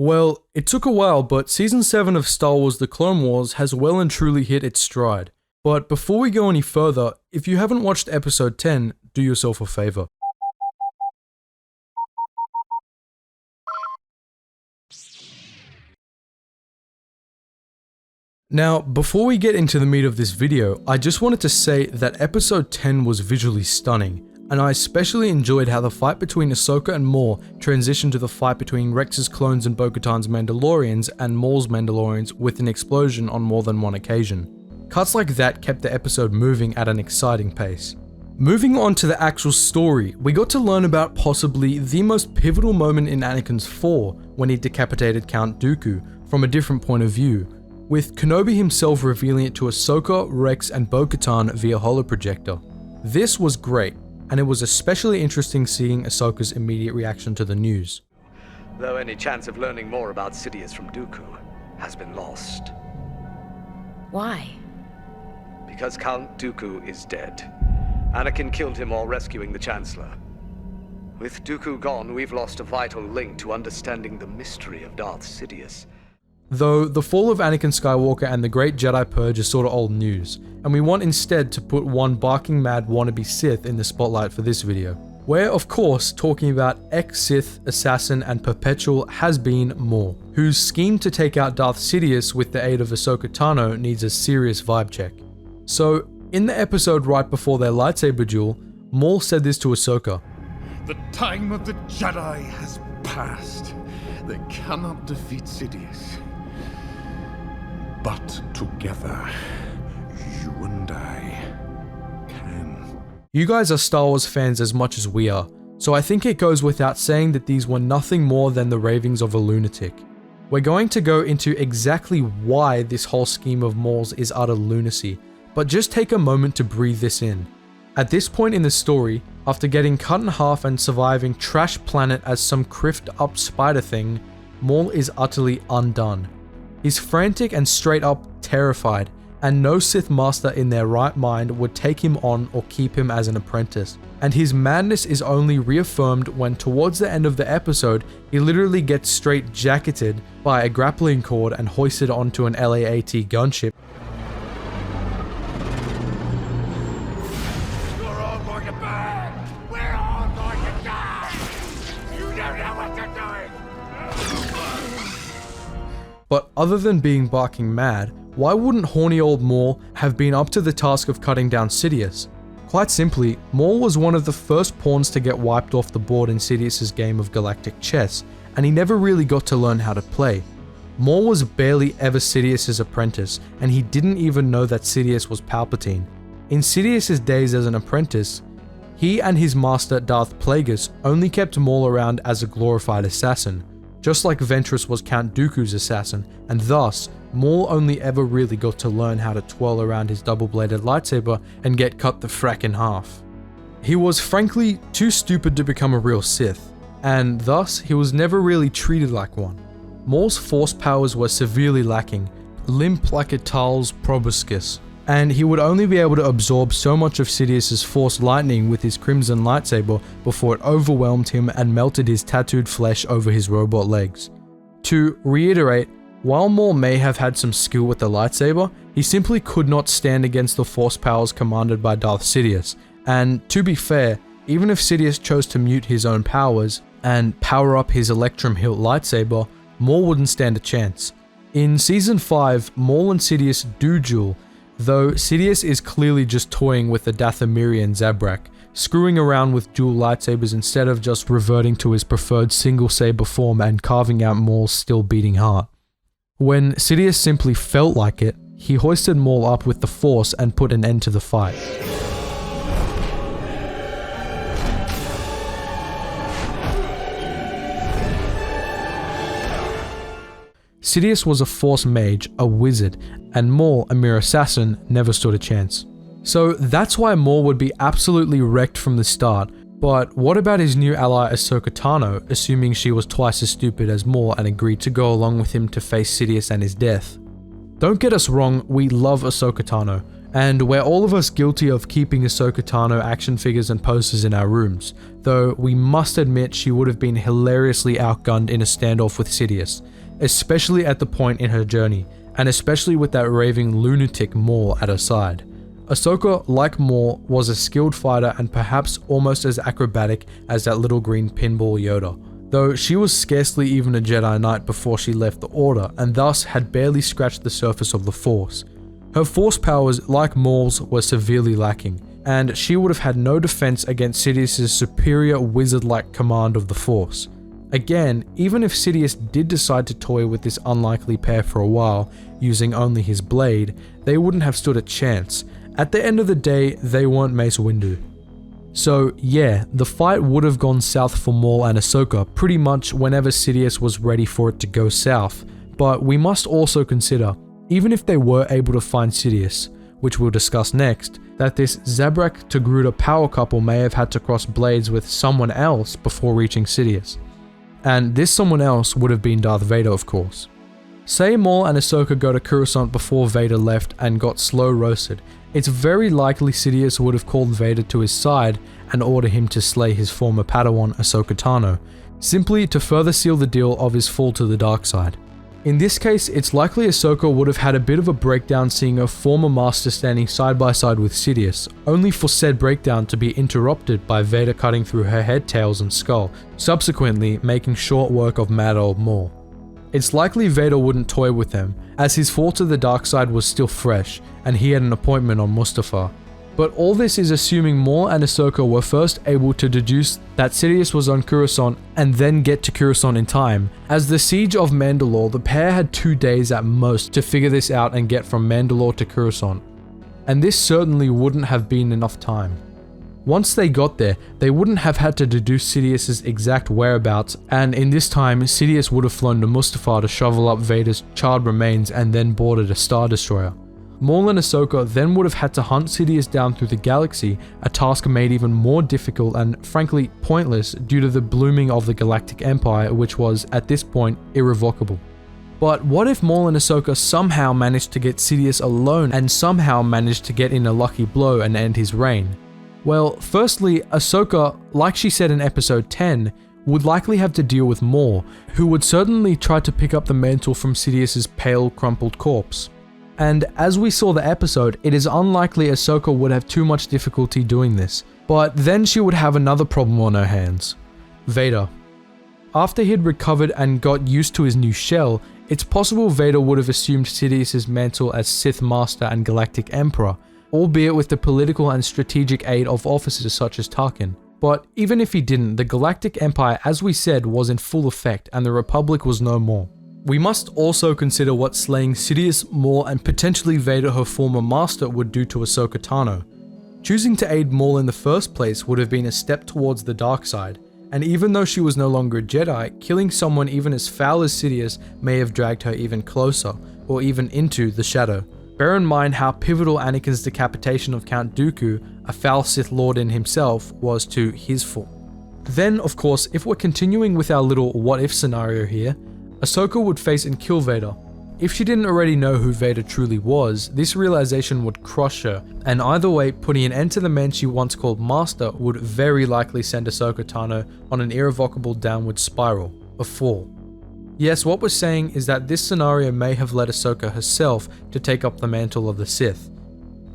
Well, it took a while, but Season 7 of Star Wars The Clone Wars has well and truly hit its stride. But before we go any further, if you haven't watched Episode 10, do yourself a favor. Now, before we get into the meat of this video, I just wanted to say that Episode 10 was visually stunning, and I especially enjoyed how the fight between Ahsoka and Maul transitioned to the fight between Rex's clones and Bo-Katan's Mandalorians and Maul's Mandalorians with an explosion on more than one occasion. Cuts like that kept the episode moving at an exciting pace. Moving on to the actual story, we got to learn about possibly the most pivotal moment in Anakin's fall when he decapitated Count Dooku from a different point of view, with Kenobi himself revealing it to Ahsoka, Rex, and Bo-Katan via holoprojector. This was great, and it was especially interesting seeing Ahsoka's immediate reaction to the news. Though any chance of learning more about Sidious from Dooku has been lost. Why? Because Count Dooku is dead. Anakin killed him while rescuing the Chancellor. With Dooku gone, we've lost a vital link to understanding the mystery of Darth Sidious. Though the fall of Anakin Skywalker and the Great Jedi Purge is sort of old news, and we want instead to put one barking mad wannabe Sith in the spotlight for this video. We're of course talking about ex-Sith, assassin, and perpetual has-been Maul, whose scheme to take out Darth Sidious with the aid of Ahsoka Tano needs a serious vibe check. So, in the episode right before their lightsaber duel, Maul said this to Ahsoka. The time of the Jedi has passed. They cannot defeat Sidious. But together, you and I can. You guys are Star Wars fans as much as we are, so I think it goes without saying that these were nothing more than the ravings of a lunatic. We're going to go into exactly why this whole scheme of Maul's is utter lunacy, but just take a moment to breathe this in. At this point in the story, after getting cut in half and surviving Trash Planet as some criffed up spider thing, Maul is utterly undone. He's frantic and straight up terrified, and no Sith Master in their right mind would take him on or keep him as an apprentice. And his madness is only reaffirmed when towards the end of the episode, he literally gets straight jacketed by a grappling cord and hoisted onto an LAAT gunship. You're all going to burn! We're all going to die! You don't know what you're doing! But other than being barking mad, why wouldn't horny old Maul have been up to the task of cutting down Sidious? Quite simply, Maul was one of the first pawns to get wiped off the board in Sidious's game of galactic chess, and he never really got to learn how to play. Maul was barely ever Sidious's apprentice, and he didn't even know that Sidious was Palpatine. In Sidious's days as an apprentice, he and his master Darth Plagueis only kept Maul around as a glorified assassin, just like Ventress was Count Dooku's assassin, and thus, Maul only ever really got to learn how to twirl around his double-bladed lightsaber and get cut the frack in half. He was frankly too stupid to become a real Sith, and thus he was never really treated like one. Maul's force powers were severely lacking, limp like a Tal's proboscis, and he would only be able to absorb so much of Sidious's force lightning with his crimson lightsaber before it overwhelmed him and melted his tattooed flesh over his robot legs. To reiterate, while Maul may have had some skill with the lightsaber, he simply could not stand against the force powers commanded by Darth Sidious, and to be fair, even if Sidious chose to mute his own powers and power up his Electrum hilt lightsaber, Maul wouldn't stand a chance. In Season 5, Maul and Sidious do duel, though Sidious is clearly just toying with the Dathomiri and Zabrak, screwing around with dual lightsabers instead of just reverting to his preferred single saber form and carving out Maul's still beating heart. When Sidious simply felt like it, he hoisted Maul up with the Force and put an end to the fight. Sidious was a Force mage, a wizard, and Maul, a mere assassin, never stood a chance. So that's why Maul would be absolutely wrecked from the start, but what about his new ally Ahsoka Tano, assuming she was twice as stupid as Maul and agreed to go along with him to face Sidious and his death? Don't get us wrong, we love Ahsoka Tano, And we're all of us guilty of keeping Ahsoka Tano action figures and posters in our rooms, though we must admit she would have been hilariously outgunned in a standoff with Sidious, especially at the point in her journey, and especially with that raving lunatic Maul at her side. Ahsoka, like Maul, was a skilled fighter and perhaps almost as acrobatic as that little green pinball Yoda, though she was scarcely even a Jedi Knight before she left the Order and thus had barely scratched the surface of the Force. Her Force powers, like Maul's, were severely lacking, and she would have had no defense against Sidious's superior wizard-like command of the Force. Again, even if Sidious did decide to toy with this unlikely pair for a while, using only his blade, they wouldn't have stood a chance. At the end of the day, they weren't Mace Windu. So yeah, the fight would have gone south for Maul and Ahsoka pretty much whenever Sidious was ready for it to go south, but we must also consider, even if they were able to find Sidious, which we'll discuss next, that this Zabrak to Gruda power couple may have had to cross blades with someone else before reaching Sidious. And this someone else would have been Darth Vader, of course. Say Maul and Ahsoka go to Coruscant before Vader left and got slow roasted, it's very likely Sidious would have called Vader to his side and ordered him to slay his former Padawan Ahsoka Tano, simply to further seal the deal of his fall to the dark side. In this case, it's likely Ahsoka would have had a bit of a breakdown seeing her former master standing side by side with Sidious, only for said breakdown to be interrupted by Vader cutting through her head, tails and skull, subsequently making short work of mad old Maul. It's likely Vader wouldn't toy with them, as his fall to the dark side was still fresh, and he had an appointment on Mustafar. But all this is assuming Maul and Ahsoka were first able to deduce that Sidious was on Coruscant and then get to Coruscant in time. As the siege of Mandalore, the pair had 2 days at most to figure this out and get from Mandalore to Coruscant. And this certainly wouldn't have been enough time. Once they got there, they wouldn't have had to deduce Sidious's exact whereabouts, and in this time, Sidious would have flown to Mustafar to shovel up Vader's charred remains and then boarded a Star Destroyer. Maul and Ahsoka then would have had to hunt Sidious down through the galaxy, a task made even more difficult and frankly pointless due to the blooming of the Galactic Empire, which was, at this point, irrevocable. But what if Maul and Ahsoka somehow managed to get Sidious alone and somehow managed to get in a lucky blow and end his reign? Well, firstly, Ahsoka, like she said in episode 10, would likely have to deal with Maul, who would certainly try to pick up the mantle from Sidious's pale, crumpled corpse. And as we saw the episode, it is unlikely Ahsoka would have too much difficulty doing this, but then she would have another problem on her hands. Vader. After he'd recovered and got used to his new shell, it's possible Vader would have assumed Sidious's mantle as Sith Master and Galactic Emperor, albeit with the political and strategic aid of officers such as Tarkin. But even if he didn't, the Galactic Empire, as we said, was in full effect and the Republic was no more. We must also consider what slaying Sidious, Maul, and potentially Vader, her former master, would do to Ahsoka Tano. Choosing to aid Maul in the first place would have been a step towards the dark side, and even though she was no longer a Jedi, killing someone even as foul as Sidious may have dragged her even closer, or even into the shadow. Bear in mind how pivotal Anakin's decapitation of Count Dooku, a foul Sith Lord in himself, was to his fall. Then, of course, if we're continuing with our little what-if scenario here, Ahsoka would face and kill Vader. If she didn't already know who Vader truly was, this realization would crush her, and either way, putting an end to the man she once called Master would very likely send Ahsoka Tano on an irrevocable downward spiral, a fall. Yes, what we're saying is that this scenario may have led Ahsoka herself to take up the mantle of the Sith.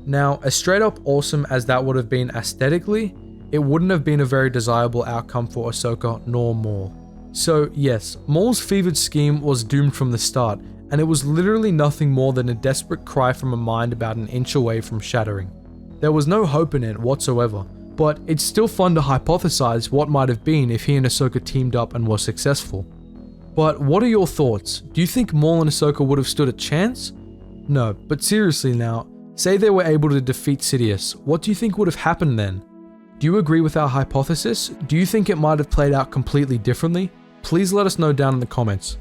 Now, as straight up awesome as that would have been aesthetically, it wouldn't have been a very desirable outcome for Ahsoka nor Maul. So yes, Maul's fevered scheme was doomed from the start, and it was literally nothing more than a desperate cry from a mind about an inch away from shattering. There was no hope in it whatsoever, but it's still fun to hypothesize what might have been if he and Ahsoka teamed up and were successful. But what are your thoughts? Do you think Maul and Ahsoka would have stood a chance? No, but seriously now, say they were able to defeat Sidious, what do you think would have happened then? Do you agree with our hypothesis? Do you think it might have played out completely differently? Please let us know down in the comments.